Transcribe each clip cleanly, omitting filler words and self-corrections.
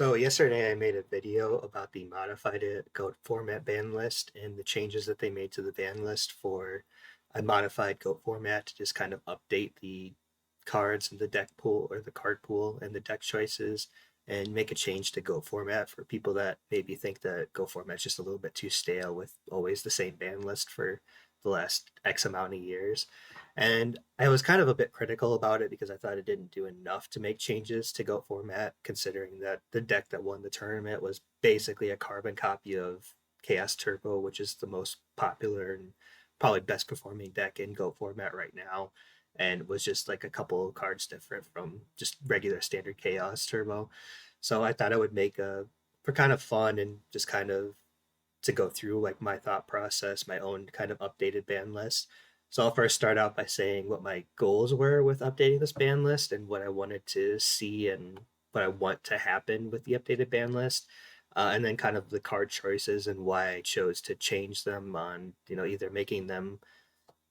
So yesterday I made a video about the modified GOAT format ban list and the changes that they made to the ban list for a modified GOAT format to just kind of update the cards and the deck pool or the card pool and the deck choices and make a change to GOAT format for people that maybe think that GOAT format is just a little bit too stale with always the same ban list for the last X amount of years. And I was kind of a bit critical about it because I thought it didn't do enough to make changes to GOAT format, considering that the deck that won the tournament was basically a carbon copy of Chaos Turbo, which is the most popular and probably best performing deck in GOAT format right now, and was just like a couple of cards different from just regular standard Chaos Turbo. So I thought I would make a for kind of fun and just kind of to go through like my thought process, my own kind of updated ban list. So I'll first start out by saying what my goals were with updating this ban list and what I wanted to see and what I want to happen with the updated ban list. And then kind of the card choices and why I chose to change them on, either making them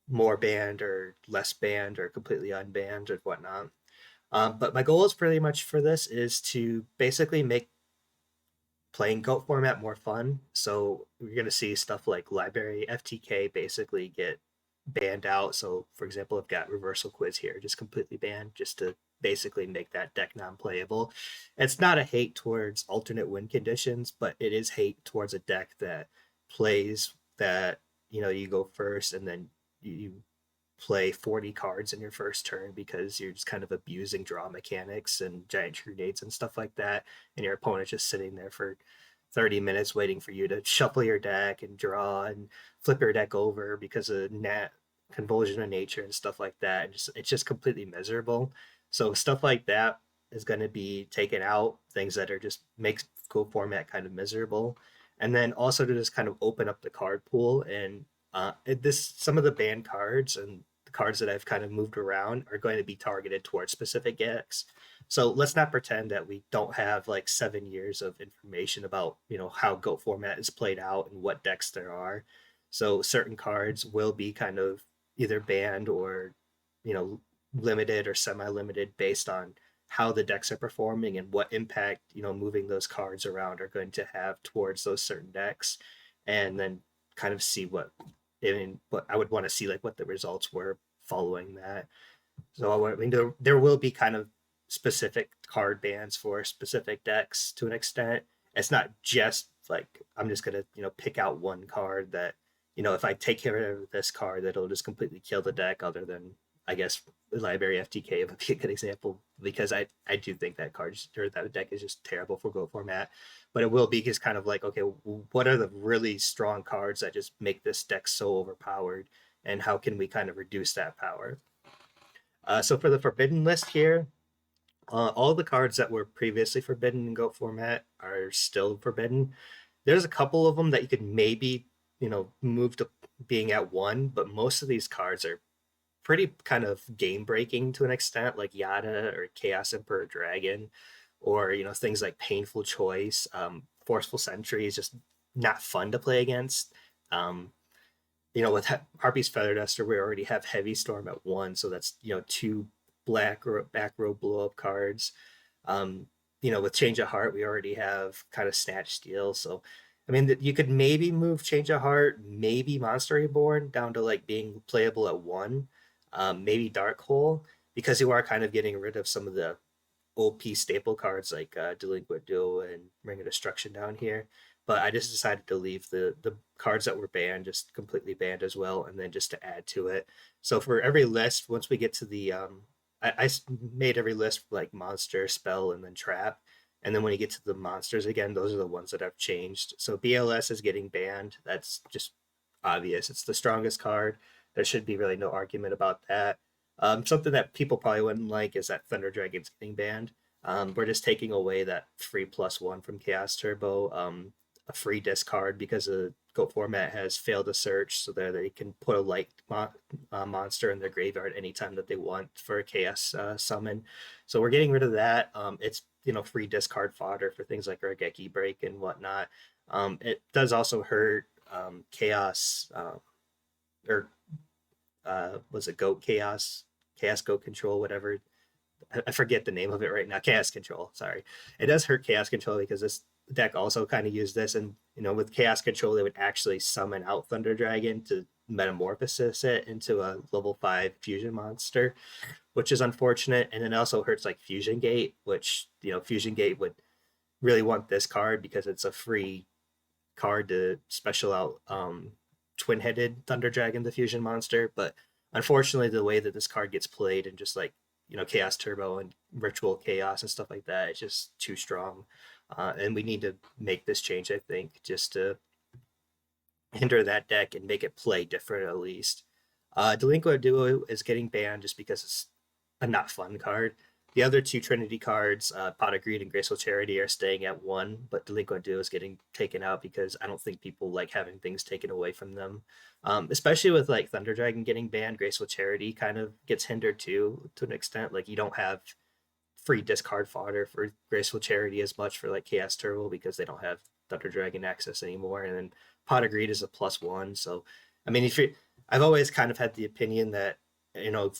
more banned or less banned or completely unbanned or whatnot. But my goal is pretty much for this is to basically make playing GOAT format more fun. So we're going to see stuff like library FTK basically get banned out. So, for example, I've got Reversal Quiz here, just completely banned, just to basically make that deck non-playable. It's not a hate towards alternate win conditions, but it is hate towards a deck that plays that, you go first and then you play 40 cards in your first turn because you're just kind of abusing draw mechanics and giant grenades and stuff like that, and your opponent's just sitting there for 30 minutes waiting for you to shuffle your deck and draw and flip your deck over because of nat convulsion of nature and stuff like that. And it's just completely miserable. So stuff like that is going to be taken out, things that are just makes GOAT format kind of miserable, and then also to just kind of open up the card pool and this some of the banned cards and the cards that I've kind of moved around are going to be targeted towards specific decks. So let's not pretend that we don't have like 7 years of information about how GOAT format is played out and what decks there are. So certain cards will be kind of either banned or you know limited or semi-limited based on how the decks are performing and what impact moving those cards around are going to have towards those certain decks, and then kind of see what I would want to see like what the results were following that. So I mean, there will be kind of specific card bans for specific decks to an extent. It's not just like I'm just gonna pick out one card that if I take care of this card that'll just completely kill the deck. Other than I guess Library FTK would be a good example because I do think that card or that deck is just terrible for Go format. But it will be just kind of like, okay, what are the really strong cards that just make this deck so overpowered, and how can we kind of reduce that power? So for the forbidden list here, all the cards that were previously forbidden in GOAT format are still forbidden. There's a couple of them that you could maybe, move to being at one, but most of these cards are pretty kind of game breaking to an extent, like Yada or Chaos Emperor Dragon, or things like Painful Choice. Forceful Sentry is just not fun to play against. Um, with Harpy's Feather Duster, we already have Heavy Storm at one, so that's two back row blow up cards. Um, with Change of Heart, we already have kind of Snatch Steal. So, I mean, you could maybe move Change of Heart, maybe Monster Reborn down to like being playable at one, maybe Dark Hole, because you are kind of getting rid of some of the OP staple cards like Delinquent Duo and Ring of Destruction down here. But I just decided to leave the cards that were banned just completely banned as well, and then just to add to it. So for every list, once we get to the I made every list like monster, spell, and then trap. And then when you get to the monsters again, those are the ones that have changed. So BLS is getting banned. That's just obvious. It's the strongest card. There should be really no argument about that. Something that people probably wouldn't like is that Thunder Dragon's getting banned. We're just taking away that free +1 from Chaos Turbo, a free discard because the GOAT format has failed to search, so that they can put a light monster in their graveyard anytime that they want for a Chaos summon. So we're getting rid of that. It's free discard fodder for things like Raigeki Break and whatnot. It does also hurt Chaos or was it Goat Chaos, Chaos Goat Control, whatever I forget the name of it right now. Chaos Control. Sorry, it does hurt Chaos Control because this deck also kind of used this, and with Chaos Control, they would actually summon out Thunder Dragon to metamorphosis it into a level 5 fusion monster, which is unfortunate. And it also hurts like Fusion Gate, which Fusion Gate would really want this card because it's a free card to special out twin-headed Thunder Dragon, the fusion monster. But unfortunately, the way that this card gets played and just like Chaos Turbo and Ritual Chaos and stuff like that, it's just too strong. And we need to make this change, I think, just to hinder that deck and make it play different at least. Delinquent Duo is getting banned just because it's a not fun card. The other two Trinity cards, Pot of Greed and Graceful Charity, are staying at 1, but Delinquent Duo is getting taken out because I don't think people like having things taken away from them. Especially with like Thunder Dragon getting banned, Graceful Charity kind of gets hindered too to an extent. Like you don't have free discard fodder for Graceful Charity as much for like Chaos Turbo because they don't have Thunder Dragon access anymore. And then Pot of Greed is a +1. So, I mean, I've always kind of had the opinion that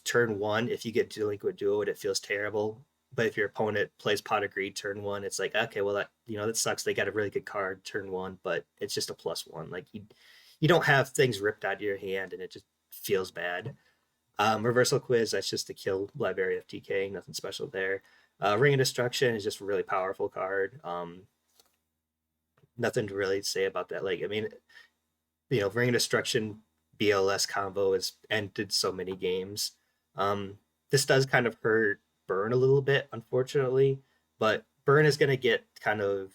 turn 1, if you get Delinquent Duo, it feels terrible. But if your opponent plays Pot of Greed turn 1, it's like, okay, well that sucks. They got a really good card turn 1, but it's just a +1. Like you don't have things ripped out of your hand, and it just feels bad. Reversal Quiz, that's just to kill Library of TK, nothing special there. Ring of Destruction is just a really powerful card. Nothing to really say about that. Like, I mean, Ring of Destruction BLS combo has ended so many games. This does kind of hurt Burn a little bit, unfortunately, but Burn is going to get kind of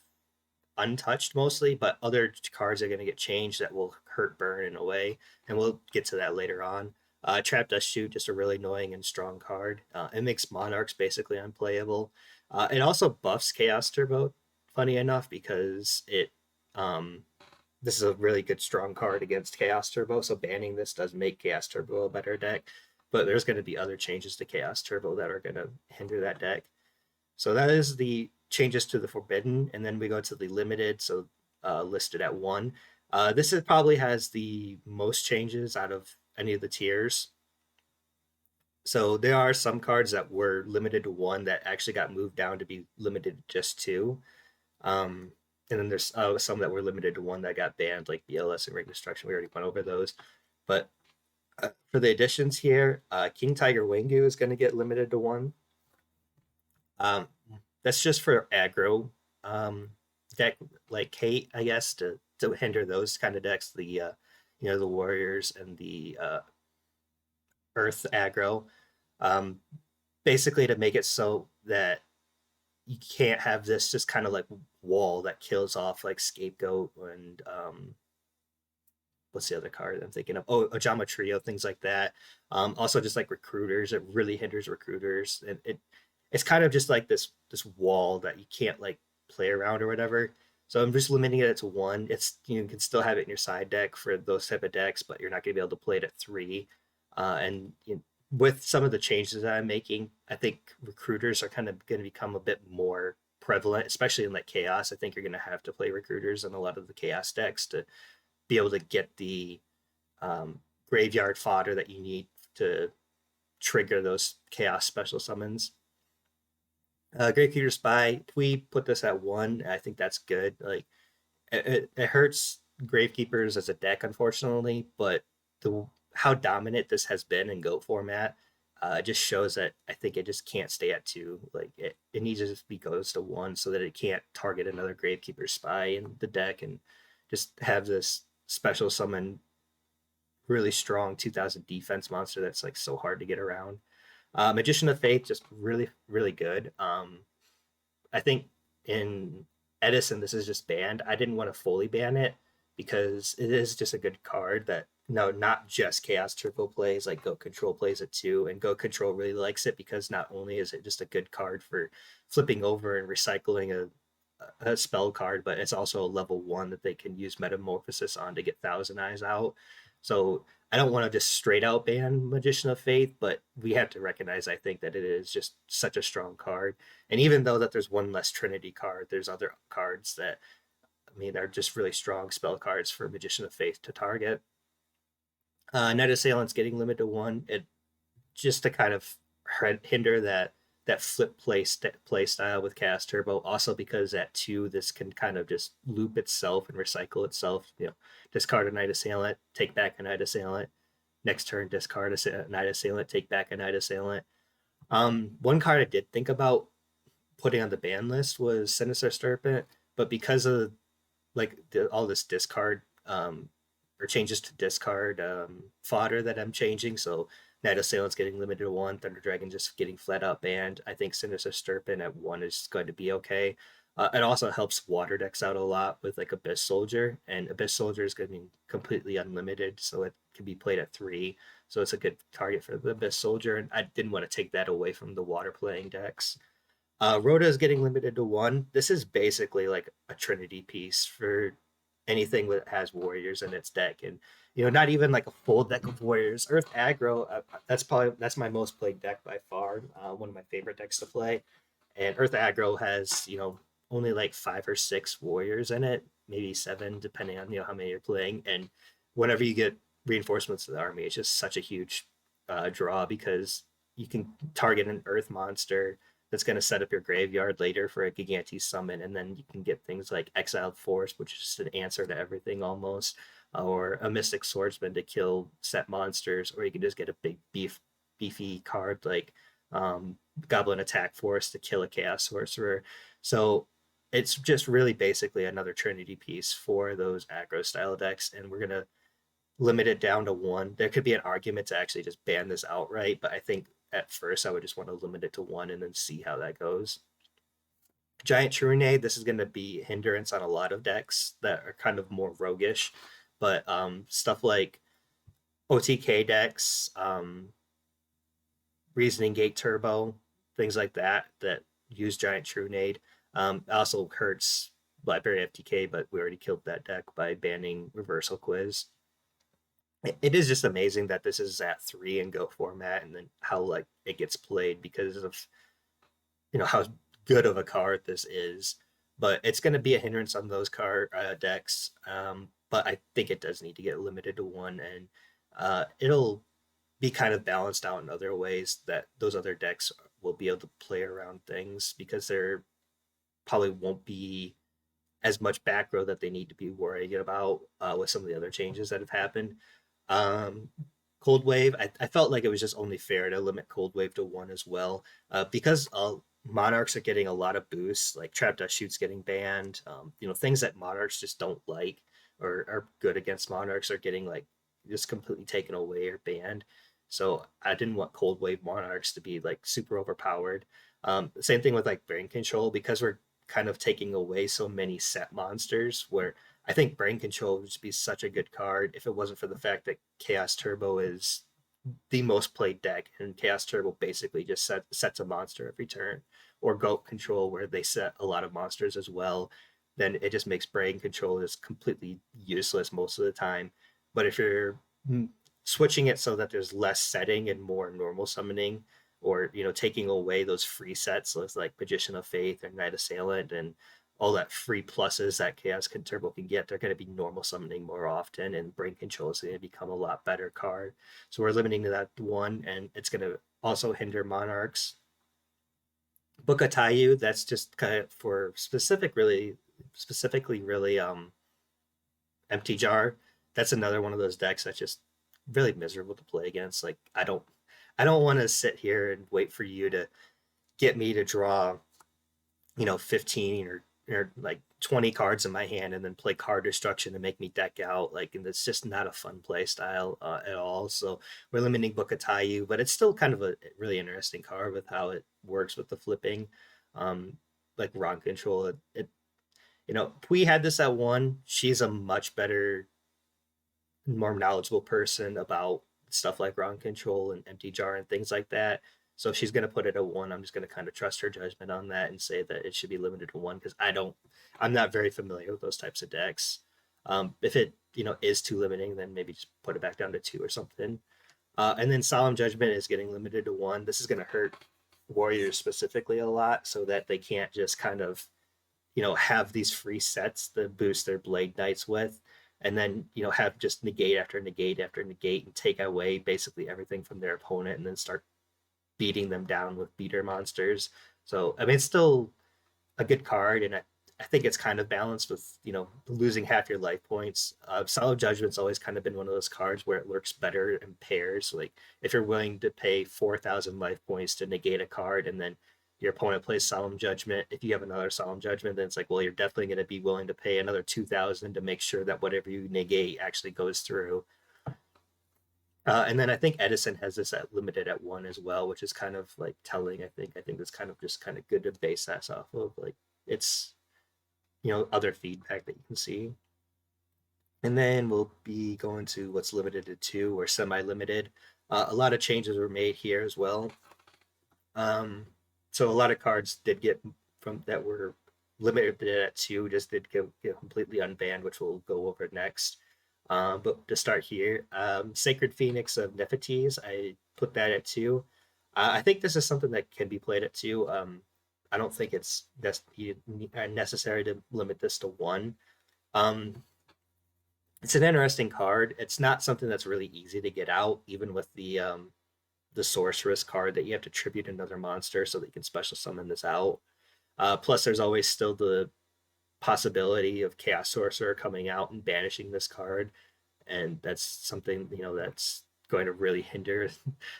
untouched mostly, but other cards are going to get changed that will hurt Burn in a way, and we'll get to that later on. Trap Dust Shoot, just a really annoying and strong card. It makes Monarchs basically unplayable. It also buffs Chaos Turbo, funny enough, because this is a really good strong card against Chaos Turbo, so banning this does make Chaos Turbo a better deck. But there's going to be other changes to Chaos Turbo that are going to hinder that deck. So that is the changes to the Forbidden, and then we go to the Limited, so listed at 1. This probably has the most changes out of any of the tiers. So there are some cards that were limited to 1 that actually got moved down to be limited to just 2. And then there's some that were limited to 1 that got banned, like BLS and Ring Destruction. We already went over those. But for the additions here, King Tiger Wingu is going to get limited to 1. That's just for aggro deck like Kate, I guess, to hinder those kind of decks. The the Warriors and the Earth aggro. Basically to make it so that you can't have this just kind of like wall that kills off like Scapegoat and what's the other card I'm thinking of? Oh, Ojama Trio, things like that. Also just like Recruiters, it really hinders Recruiters, and it's kind of just like this wall that you can't like play around or whatever. So I'm just limiting it to 1. It's you can still have it in your side deck for those type of decks, but you're not going to be able to play it at 3. And with some of the changes that I'm making, I think Recruiters are kind of going to become a bit more prevalent, especially in like Chaos. I think you're going to have to play Recruiters in a lot of the Chaos decks to be able to get the graveyard fodder that you need to trigger those Chaos special summons. Gravekeeper Spy, we put this at 1. I think that's good. Like it hurts Gravekeepers as a deck, unfortunately, but how dominant this has been in GOAT format just shows that I think it just can't stay at 2. Like it needs to just be goes to 1 so that it can't target another Gravekeeper Spy in the deck and just have this special summon really strong 2000 defense monster that's like so hard to get around. Magician of Faith, just really, really good. I think in Edison, this is just banned. I didn't want to fully ban it because it is just a good card that, no, not just Chaos Turbo plays, like Go Control plays it too. And Go Control really likes it because not only is it just a good card for flipping over and recycling a spell card, but it's also a level 1 that they can use Metamorphosis on to get Thousand Eyes out. So I don't want to just straight out ban Magician of Faith, but we have to recognize, I think, that it is just such a strong card. And even though that there's one less Trinity card, there's other cards that, I mean, are just really strong spell cards for Magician of Faith to target. Night Assailant's getting limited to 1. It just to kind of hinder that that flip play style with Chaos Turbo. Also because at 2, this can kind of just loop itself and recycle itself. Discard a Night Assailant, take back a Night Assailant. Next turn, discard a Night Assailant, take back a Night Assailant. One card I did think about putting on the ban list was Sinister Serpent, but because of all this discard or changes to discard fodder that I'm changing, so Night Assailant's getting limited to 1, Thunder Dragon just getting flat out banned. I think Sinister Serpent at 1 is going to be okay. It also helps water decks out a lot with like Abyss Soldier, and Abyss Soldier is going to be completely unlimited, so it can be played at 3. So it's a good target for the Abyss Soldier, and I didn't want to take that away from the water playing decks. Rhoda is getting limited to 1. This is basically like a Trinity piece for anything that has warriors in its deck, and not even like a full deck of warriors. Earth Aggro, that's my most played deck by far. One of my favorite decks to play, and Earth Aggro has only like 5 or 6 warriors in it, maybe 7 depending on how many you're playing. And whenever you get reinforcements to the army, it's just such a huge draw because you can target an Earth monster that's going to set up your graveyard later for a Gigante summon, and then you can get things like Exiled Force, which is just an answer to everything almost, or a Mystic Swordsman to kill set monsters, or you can just get a big beefy card like Goblin Attack Force to kill a Chaos Sorcerer. So it's just really basically another Trinity piece for those aggro style decks, and we're gonna limit it down to 1. There could be an argument to actually just ban this outright, but I think at first I would just want to limit it to 1 and then see how that goes. Giant Trunade, this is going to be a hindrance on a lot of decks that are kind of more roguish, but stuff like OTK decks, Reasoning Gate Turbo, things like that use Giant Trunade. Also hurts Blackberry FTK, but we already killed that deck by banning Reversal Quiz. It is just amazing that this is at 3 in Go format, and then how it gets played because of how good of a card this is. But it's going to be a hindrance on those card decks. But I think it does need to get limited to 1, and it'll be kind of balanced out in other ways that those other decks will be able to play around things because there probably won't be as much back row that they need to be worrying about with some of the other changes that have happened. Cold Wave, I felt like it was just only fair to limit Cold Wave to 1 as well, because Monarchs are getting a lot of boosts, like Trap Dust Shoot's getting banned. Things that Monarchs just don't like or are good against Monarchs are getting just completely taken away or banned. So I didn't want Cold Wave Monarchs to be super overpowered. Same thing with Brain Control, because we're kind of taking away so many set monsters, where I think Brain Control would just be such a good card if it wasn't for the fact that Chaos Turbo is the most played deck, and Chaos Turbo basically just sets a monster every turn, or Goat Control where they set a lot of monsters as well. Then it just makes Brain Control just completely useless most of the time. But if you're switching it so that there's less setting and more normal summoning, or taking away those free sets like Magician of Faith or Night Assailant and all that free pluses that Chaos Turbo can get, they're going to be normal summoning more often, and Brain Control is going to become a lot better card. So we're limiting to that 1, and it's going to also hinder Monarchs. Book of Taiyu, that's just kind of for specifically really Empty Jar. That's another one of those decks that's just really miserable to play against. I don't want to sit here and wait for you to get me to draw 15 or 20 cards in my hand and then play card destruction to make me deck out. And it's just not a fun play style at all. So we're limiting Book of Taiyu, but it's still kind of a really interesting card with how it works with the flipping. Ron Control, Pui had this at 1. She's a much better, more knowledgeable person about stuff like Ron Control and Empty Jar and things like that. So if she's going to put it at 1, I'm just going to kind of trust her judgment on that and say that it should be limited to 1, because I'm not very familiar with those types of decks. If it is too limiting, then maybe just put it back down to 2 or something. And then Solemn Judgment is getting limited to 1. This is going to hurt Warriors specifically a lot, so that they can't just kind of have these free sets to boost their Blade Knights with, and then have just negate after negate after negate and take away basically everything from their opponent, and then start beating them down with beater monsters. So I mean, it's still a good card, and I think it's kind of balanced with losing half your life points. Solid Judgment's always kind of been one of those cards where it works better in pairs. Like if you're willing to pay 4,000 life points to negate a card, and then your opponent plays Solemn Judgment. If you have another Solemn Judgment, then it's like, well, you're definitely going to be willing to pay another 2,000 to make sure that whatever you negate actually goes through. And then I think Edison has this at limited at one as well, which is kind of like telling. I think that's kind of just kind of good to base that off of. Like it's other feedback that you can see. And then we'll be going to what's limited to two or semi-limited. A lot of changes were made here as well. So a lot of cards did get from that were limited at two just did get completely unbanned, which we'll go over next. But to start here, Sacred Phoenix of Nephites, I put that at two. I think this is something that can be played at two. I don't think it's necessary to limit this to one. Um, it's an interesting card. It's not something that's really easy to get out, even with the sorceress card that you have to tribute another monster so that you can special summon this out. Plus, there's always still the possibility of Chaos Sorcerer coming out and banishing this card, and that's something that's going to really hinder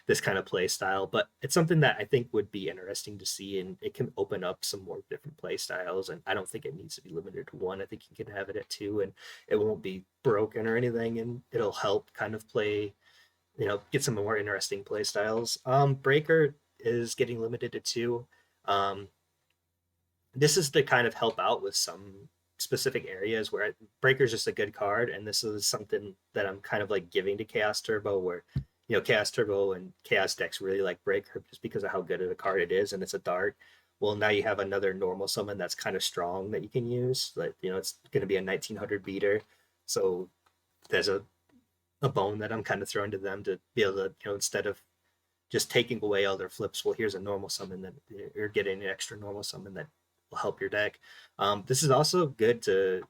this kind of play style. But it's something that I think would be interesting to see, and it can open up some more different play styles. And I don't think it needs to be limited to one. I think you can have it at two, and it won't be broken or anything, and it'll help kind of play, get some more interesting play styles. Breaker is getting limited to two. Um, this is to kind of help out with some specific areas where Breaker's just a good card, and this is something that I'm kind of like giving to Chaos Turbo, where Chaos Turbo and Chaos decks really like Breaker just because of how good of a card it is, and it's a dart. Well, now you have another normal summon that's kind of strong that you can use. Like it's going to be a 1900 beater, so there's a bone that I'm kind of throwing to them to be able to instead of just taking away all their flips, well, here's a normal summon that you're getting an extra normal summon that will help your deck. This is also good to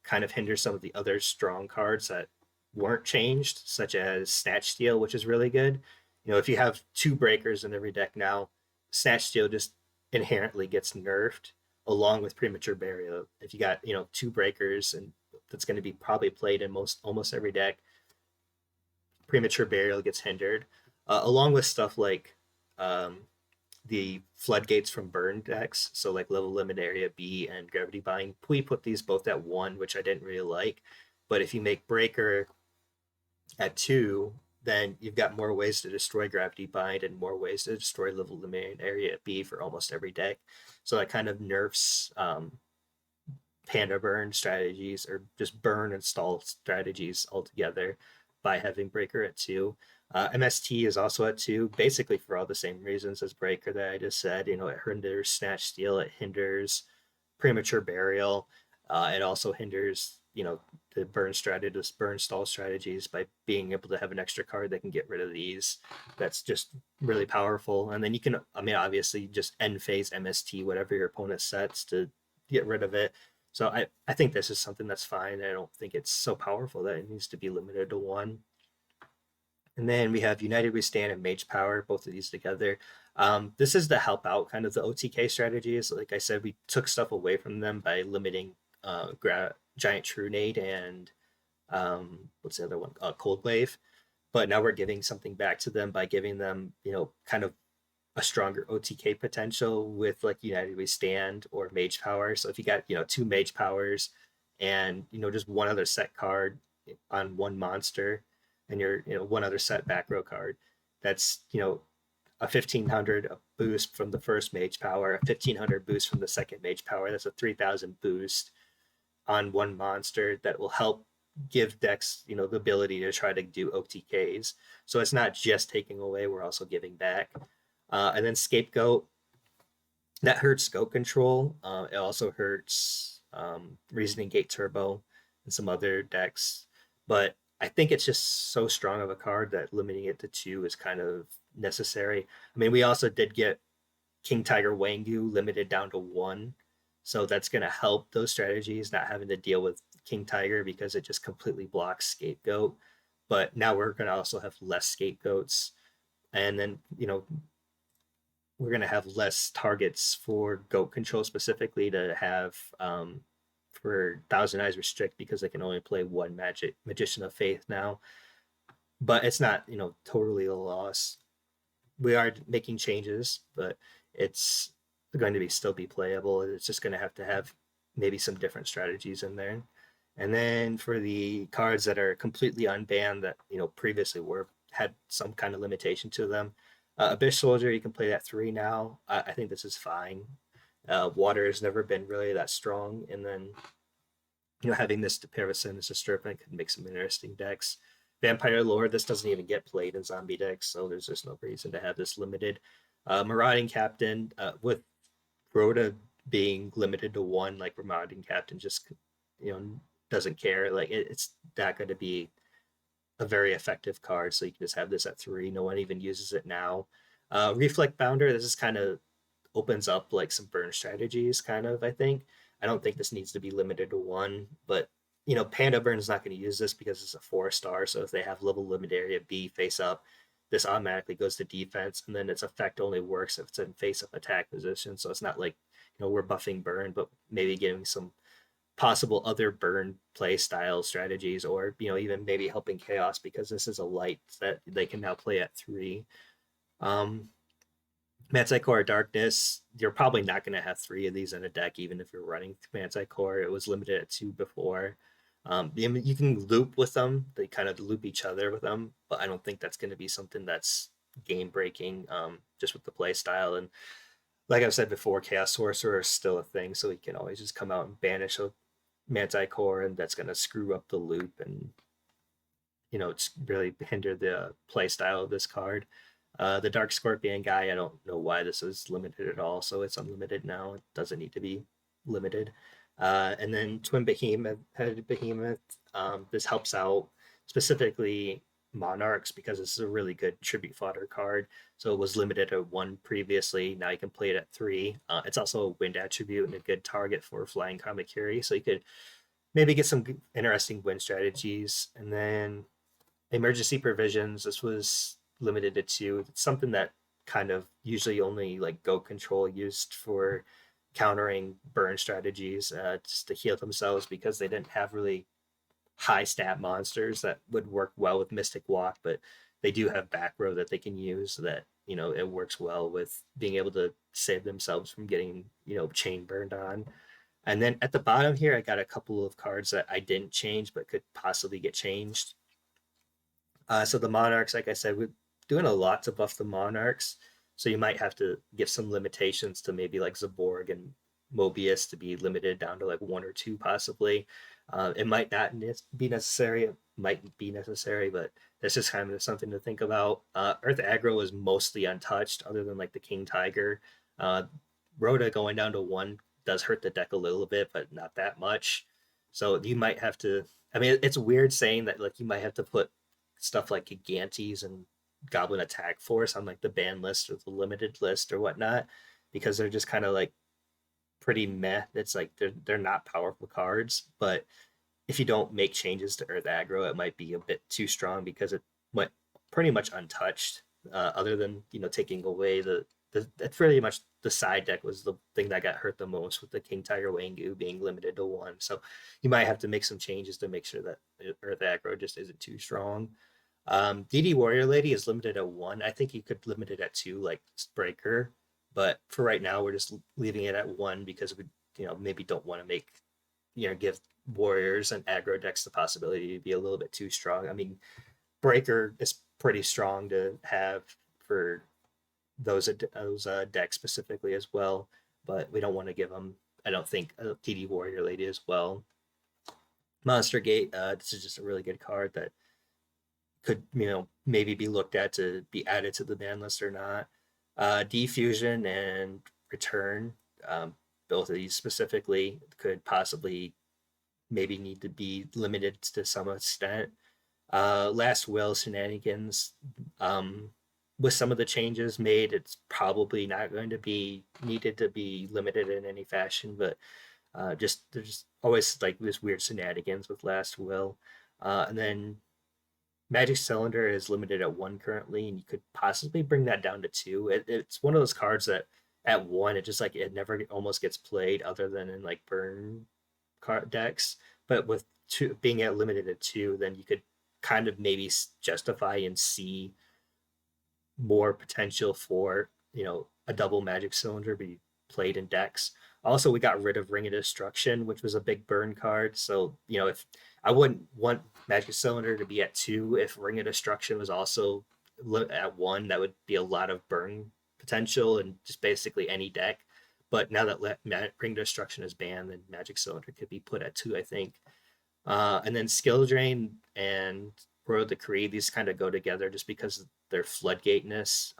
kind of hinder some of the other strong cards that weren't changed, such as Snatch Steal, which is really good. If you have two breakers in every deck now, Snatch Steal just inherently gets nerfed along with Premature Burial. If you got two breakers, and that's going to be probably played in almost every deck, Premature Burial gets hindered, along with stuff like the Floodgates from Burn decks, so like Level Limit Area B and Gravity Bind. We put these both at one, which I didn't really like. But if you make Breaker at two, then you've got more ways to destroy Gravity Bind and more ways to destroy Level Limit Area B for almost every deck. So that kind of nerfs Panda Burn strategies, or just burn and stall strategies altogether by having Breaker at two. MST is also at two, basically for all the same reasons as Breaker that I just said. It hinders Snatch Steal, it hinders Premature Burial, it also hinders the burn strategies, burn stall strategies by being able to have an extra card that can get rid of these. That's just really powerful. And then you can, obviously just end phase MST whatever your opponent sets to get rid of it. So I think this is something that's fine. I don't think it's so powerful that it needs to be limited to one. And then we have United We Stand and Mage Power, both of these together. This is to help out kind of the OTK strategies. Like I said, we took stuff away from them by limiting Giant Trunade and what's the other one? Cold Wave. But now we're giving something back to them by giving them, kind of a stronger OTK potential with like United We Stand or Mage Power. So if you got, two Mage Powers and, just one other set card on one monster, and your one other set back row card, that's a 1500 boost from the first Mage Power, a 1500 boost from the second Mage Power. That's a 3000 boost on one monster that will help give decks the ability to try to do OTKs. So it's not just taking away, we're also giving back. And then Scapegoat, that hurts scope control. It also hurts Reasoning Gate Turbo and some other decks, but I think it's just so strong of a card that limiting it to two is kind of necessary. I mean, we also did get King Tiger Wangu limited down to one, so that's going to help those strategies, not having to deal with King Tiger because it just completely blocks Scapegoat. But now we're going to also have less Scapegoats. And then, we're gonna have less targets for goat control specifically to have for Thousand Eyes restrict because they can only play one magician of faith now. But it's not totally a loss. We are making changes, but it's going to be still be playable. It's just going to have maybe some different strategies in there. And then for the cards that are completely unbanned that previously were had some kind of limitation to them, Abyss Soldier you can play that 3 now. I think this is fine. Water has never been really that strong, and then having this to Parison as a serpent could make some interesting decks. Vampire Lord, this doesn't even get played in zombie decks, so there's just no reason to have this limited. Marauding Captain, with Rhoda being limited to 1, like Marauding Captain just doesn't care. Like it's not going to be a very effective card, so you can just have this at 3. No one even uses it now. Reflect Bounder, this is kind of opens up like some burn strategies, kind of, I think. I don't think this needs to be limited to 1, but Panda Burn is not going to use this because it's a 4-star. So if they have level limit area B face up, this automatically goes to defense, and then its effect only works if it's in face up attack position. So it's not like we're buffing burn, but maybe giving some possible other burn play style strategies, or even maybe helping chaos because this is a light that they can now play at 3. Manticore Darkness, you're probably not going to have 3 of these in a deck, even if you're running Manticore. It was limited at 2 before. You can loop with them. They kind of loop each other with them, but I don't think that's going to be something that's game breaking, just with the play style. And like I've said before, Chaos Sorcerer is still a thing, so he can always just come out and banish a Manticore, and that's going to screw up the loop and it's really hinder the play style of this card. The Dark Scorpion guy, I don't know why this is limited at all, so it's unlimited now. It doesn't need to be limited. And then Twin Behemoth, Headed Behemoth, this helps out specifically Monarchs because this is a really good tribute fodder card. So it was limited at 1 previously. Now you can play it at 3. It's also a wind attribute and a good target for Flying Kamakiri. So you could maybe get some interesting wind strategies. And then Emergency Provisions, this was limited to 2. It's something that kind of usually only like Go Control used for countering burn strategies, just to heal themselves because they didn't have really high stat monsters that would work well with Mystic Walk, but they do have back row that they can use that it works well with being able to save themselves from getting chain burned on. And then at the bottom here, I got a couple of cards that I didn't change but could possibly get changed. So the Monarchs, like I said, we're doing a lot to buff the Monarchs. So you might have to give some limitations to maybe like Zaborg and Mobius to be limited down to like 1 or 2 possibly. It might not be necessary. It might be necessary, but that's just kind of something to think about. Earth Aggro is mostly untouched other than like the King Tiger. Rhoda going down to 1 does hurt the deck a little bit, but not that much. So you might have to. I mean, it's weird saying that like you might have to put stuff like Gigantes and Goblin Attack Force on like the ban list or the limited list or whatnot, because they're just kind of like pretty meh. It's like they're not powerful cards, but if you don't make changes to Earth Aggro, it might be a bit too strong because it went pretty much untouched. Other than taking away that's pretty much the side deck was the thing that got hurt the most with the King Tiger Wangu being limited to 1. So you might have to make some changes to make sure that Earth Aggro just isn't too strong. DD Warrior Lady is limited at 1. I think you could limit it at 2, like Breaker. But for right now, we're just leaving it at 1 because we, maybe don't want to make, give warriors and aggro decks the possibility to be a little bit too strong. I mean, Breaker is pretty strong to have for those decks specifically as well, but we don't want to give them, I don't think, a DD Warrior Lady as well. Monster Gate, this is just a really good card that could maybe be looked at to be added to the ban list or not. Defusion and Return, both of these specifically could possibly maybe need to be limited to some extent. Last Will Shenanigans, with some of the changes made, it's probably not going to be needed to be limited in any fashion, but there's always like this weird shenanigans with Last Will. And then Magic Cylinder is limited at one currently, and you could possibly bring that down to two. It's one of those cards that at one, it just like it never almost gets played other than in like burn card decks. But with two being at limited at two, then you could kind of maybe justify and see more potential for a double Magic Cylinder be played in decks. Also, we got rid of Ring of Destruction, which was a big burn card. So if I wouldn't want Magic Cylinder to be at two, if Ring of Destruction was also at one, that would be a lot of burn potential and just basically any deck. But now that Ring of Destruction is banned, then Magic Cylinder could be put at two, I think. And then Skill Drain and Royal Decree, these kind of go together just because of their floodgateness.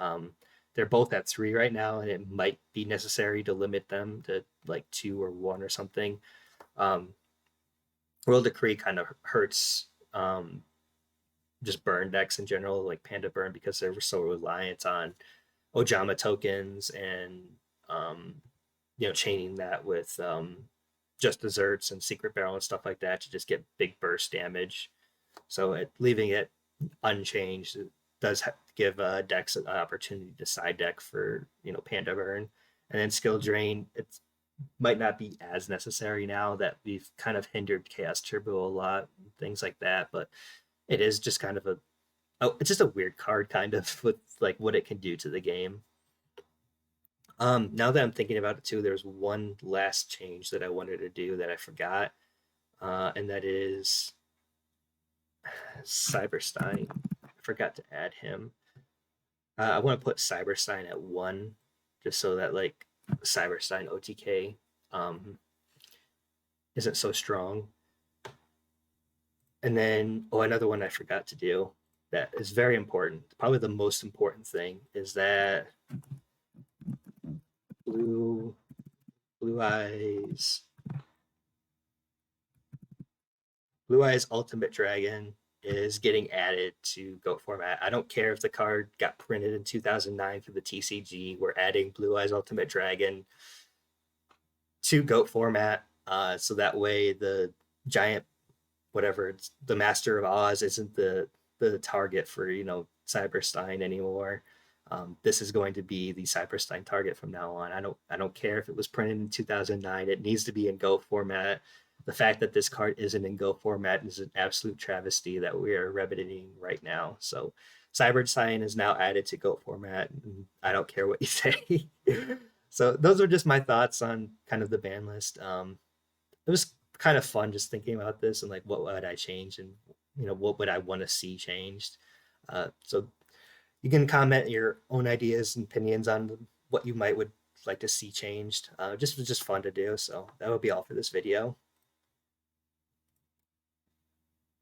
They're both at three right now, and it might be necessary to limit them to like two or one or something. Royal Decree kind of hurts just burn decks in general, like Panda Burn, because they're so reliant on Ojama tokens and chaining that with just desserts and secret barrel and stuff like that to just get big burst damage. So leaving it unchanged does give decks an opportunity to side deck for Panda Burn, and then Skill Drain. It might not be as necessary now that we've kind of hindered Chaos Turbo a lot, things like that. But it is just kind of it's just a weird card, kind of with like what it can do to the game. Now that I'm thinking about it too, there's one last change that I wanted to do that I forgot, and that is Cyberstein. I forgot to add him. I want to put Cyberstein at one, just so that like Cyberstein OTK isn't so strong. And then, another one I forgot to do that is very important. Probably the most important thing is that Blue Eyes Ultimate Dragon is getting added to GOAT format. I don't care if the card got printed in 2009 for the TCG. We're adding Blue Eyes Ultimate Dragon to GOAT format, so that way the giant, whatever, it's the Master of Oz isn't the target for Cyberstein anymore. This is going to be the Cyberstein target from now on. I don't care if it was printed in 2009. It needs to be in GOAT format. The fact that this card isn't in GOAT format is an absolute travesty that we are remedying right now. So Cyberstein is now added to GOAT format. And I don't care what you say. So those are just my thoughts on kind of the ban list. It was kind of fun just thinking about this and like what would I change and what would I want to see changed. So you can comment your own ideas and opinions on what you might would like to see changed. Just fun to do. So that would be all for this video.